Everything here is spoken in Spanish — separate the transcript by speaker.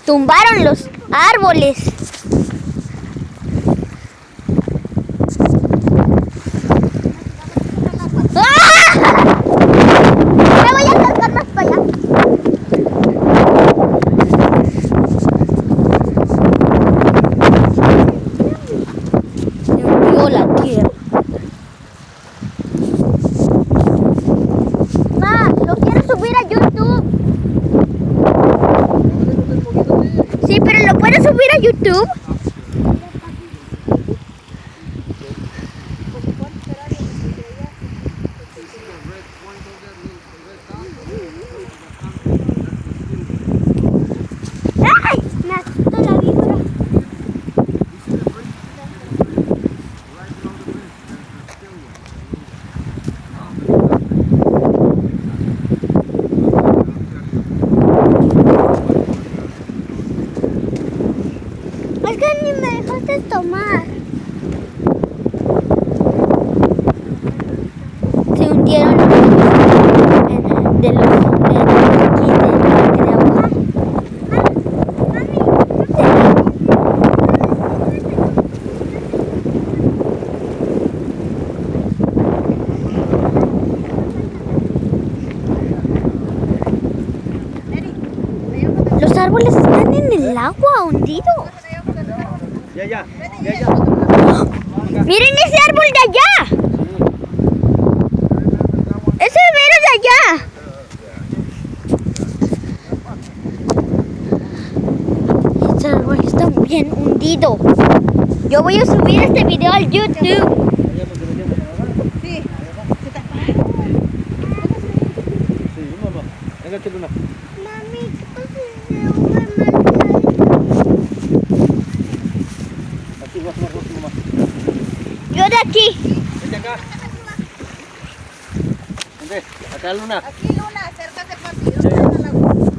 Speaker 1: tumbaron los árboles. ¡Ah! Me voy a acercar más para allá. Se hundió la tierra. Ma, lo quiero subir a YouTube. Sí, pero ¿lo puedo subir a YouTube? ¡Ay! Me asustó la víbora. Es que ni me dejaste tomar. Se hundieron de los aquí del parque de agua. Los árboles están en el agua hundidos.
Speaker 2: Ya.
Speaker 1: Miren ese árbol de allá. Ese mero de allá. Este árbol está bien hundido. Yo voy a subir este video al YouTube.
Speaker 2: Sí, mamá. Venga, Luna.
Speaker 1: Mami,
Speaker 2: Aquí, mamá.
Speaker 1: yo de aquí.
Speaker 2: Vete acá. Vente, acá, Luna.
Speaker 3: Aquí, Luna.